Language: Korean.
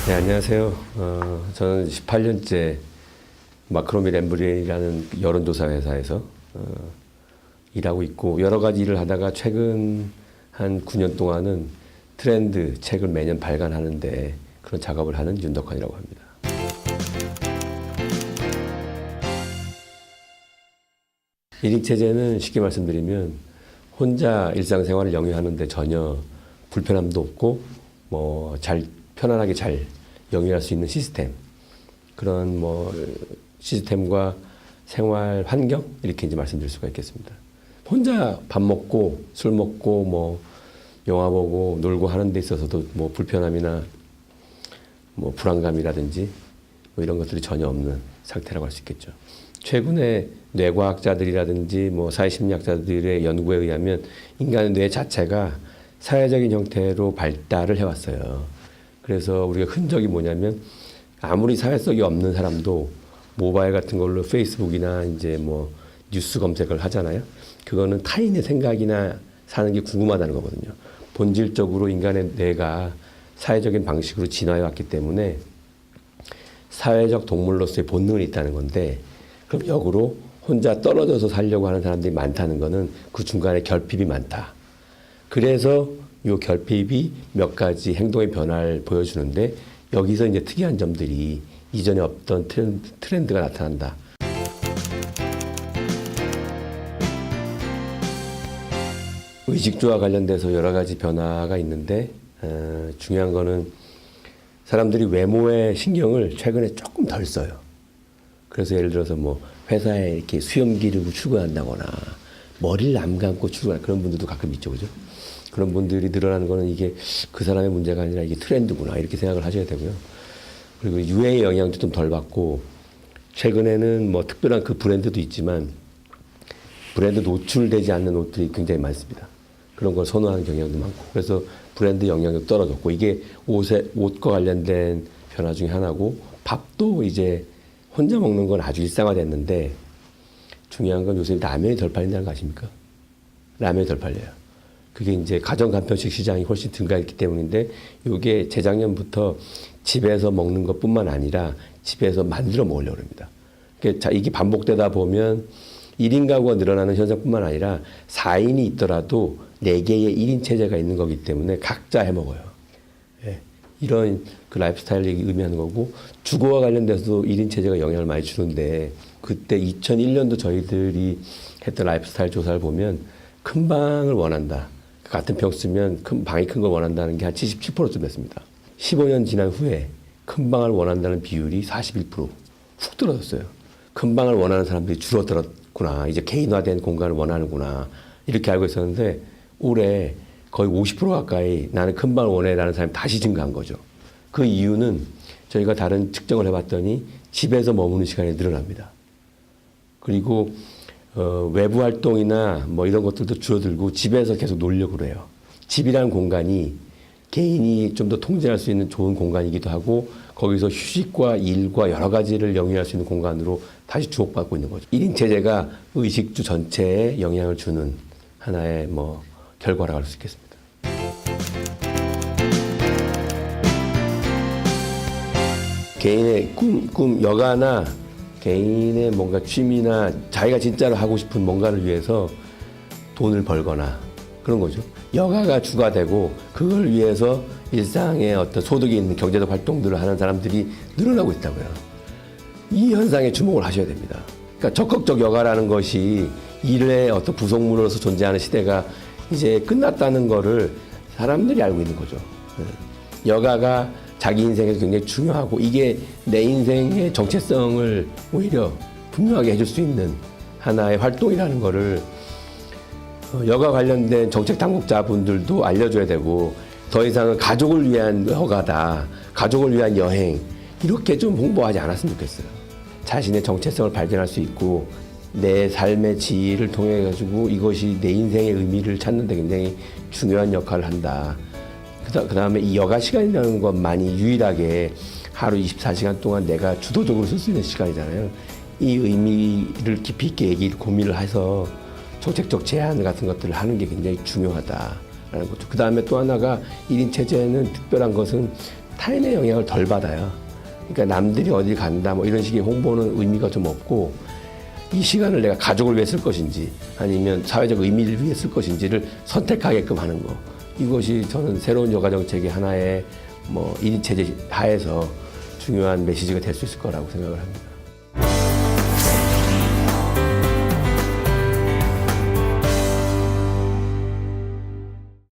네, 안녕하세요. 저는 18년째 마크로미 램브리라는 여론조사 회사에서 일하고 있고, 여러 가지 일을 하다가 최근 한 9년 동안은 트렌드 책을 매년 발간하는데 그런 작업을 하는 윤덕환이라고 합니다. 일익체제는 쉽게 말씀드리면 혼자 일상생활을 영위하는데 전혀 불편함도 없고 편안하게 잘 영위할 수 있는 시스템, 그런 시스템과 생활 환경, 이렇게 이제 말씀드릴 수가 있겠습니다. 혼자 밥 먹고 술 먹고 영화 보고 놀고 하는 데 있어서도 불편함이나 불안감이라든지 이런 것들이 전혀 없는 상태라고 할 수 있겠죠. 최근에 뇌과학자들이라든지 사회심리학자들의 연구에 의하면 인간의 뇌 자체가 사회적인 형태로 발달을 해왔어요. 그래서 우리가 흔적이 뭐냐면, 아무리 사회성이 없는 사람도 모바일 같은 걸로 페이스북이나 이제 뉴스 검색을 하잖아요. 그거는 타인의 생각이나 사는 게 궁금하다는 거거든요. 본질적으로 인간의 뇌가 사회적인 방식으로 진화해 왔기 때문에 사회적 동물로서의 본능이 있다는 건데, 그럼 역으로 혼자 떨어져서 살려고 하는 사람들이 많다는 거는 그 중간에 결핍이 많다. 그래서 이 결핍이 몇 가지 행동의 변화를 보여주는데, 여기서 이제 특이한 점들이 이전에 없던 트렌드가 나타난다. 의식주와 관련돼서 여러 가지 변화가 있는데, 중요한 거는 사람들이 외모에 신경을 최근에 조금 덜 써요. 그래서 예를 들어서 회사에 이렇게 수염 기르고 출근한다거나 머리를 안 감고 출근하는 그런 분들도 가끔 있죠, 그죠? 그런 분들이 늘어나는 거는 이게 그 사람의 문제가 아니라 이게 트렌드구나, 이렇게 생각을 하셔야 되고요. 그리고 유해의 영향도 좀 덜 받고, 최근에는 특별한 그 브랜드도 있지만 브랜드 노출되지 않는 옷들이 굉장히 많습니다. 그런 걸 선호하는 경향도 많고, 그래서 브랜드 영향도 떨어졌고, 이게 옷과 관련된 변화 중에 하나고, 밥도 이제 혼자 먹는 건 아주 일상화됐는데, 중요한 건 요새 라면이 덜 팔린다는 거 아십니까? 라면이 덜 팔려요. 그게 이제 가정 간편식 시장이 훨씬 증가했기 때문인데, 이게 재작년부터 집에서 먹는 것뿐만 아니라 집에서 만들어 먹으려고 합니다. 그러니까 이게 반복되다 보면 1인 가구가 늘어나는 현상뿐만 아니라 4인이 있더라도 4개의 1인 체제가 있는 거기 때문에 각자 해 먹어요. 예. 이런 그 라이프스타일을 의미하는 거고, 주거와 관련돼서도 1인 체제가 영향을 많이 주는데, 그때 2001년도 저희들이 했던 라이프스타일 조사를 보면 큰 방을 원한다, 같은 평 쓰면 방이 큰 걸 원한다는 게 한 77%쯤 됐습니다. 15년 지난 후에 큰 방을 원한다는 비율이 41%훅 떨어졌어요. 큰 방을 원하는 사람들이 줄어들었구나, 이제 개인화된 공간을 원하는구나, 이렇게 알고 있었는데, 올해 거의 50% 가까이 나는 큰 방을 원해라는 사람이 다시 증가한 거죠. 그 이유는 저희가 다른 측정을 해봤더니 집에서 머무는 시간이 늘어납니다. 그리고 외부 활동이나 이런 것들도 줄어들고 집에서 계속 놀려고 그래요. 집이라는 공간이 개인이 좀 더 통제할 수 있는 좋은 공간이기도 하고, 거기서 휴식과 일과 여러 가지를 영위할 수 있는 공간으로 다시 주목받고 있는 거죠. 1인 체제가 의식주 전체에 영향을 주는 하나의 결과라고 할 수 있겠습니다. 개인의 꿈, 여가나 개인의 뭔가 취미나 자기가 진짜로 하고 싶은 뭔가를 위해서 돈을 벌거나 그런 거죠. 여가가 주가 되고, 그걸 위해서 일상의 어떤 소득이 있는 경제적 활동들을 하는 사람들이 늘어나고 있다고요. 이 현상에 주목을 하셔야 됩니다. 그러니까 적극적 여가라는 것이 일의 어떤 부속물로서 존재하는 시대가 이제 끝났다는 거를 사람들이 알고 있는 거죠. 여가가 자기 인생에서 굉장히 중요하고, 이게 내 인생의 정체성을 오히려 분명하게 해줄 수 있는 하나의 활동이라는 거를 여가 관련된 정책 당국자분들도 알려줘야 되고, 더 이상은 가족을 위한 여가다, 가족을 위한 여행, 이렇게 좀 홍보하지 않았으면 좋겠어요. 자신의 정체성을 발견할 수 있고 내 삶의 지혜를 통해 가지고 이것이 내 인생의 의미를 찾는 데 굉장히 중요한 역할을 한다. 그다음에 이 여가 시간이라는 것만이 유일하게 하루 24시간 동안 내가 주도적으로 쓸 수 있는 시간이잖아요. 이 의미를 깊이 있게 고민을 해서 정책적 제안 같은 것들을 하는 게 굉장히 중요하다라는 거죠. 그다음에 또 하나가 1인 체제는 특별한 것은 타인의 영향을 덜 받아요. 그러니까 남들이 어딜 간다 뭐 이런 식의 홍보는 의미가 좀 없고 이 시간을 내가 가족을 위해 쓸 것인지 아니면 사회적 의미를 위해 쓸 것인지를 선택하게끔 하는 거. 이것이 저는 새로운 여가 정책의 하나의 1인 체제 하에서 중요한 메시지가 될 수 있을 거라고 생각을 합니다.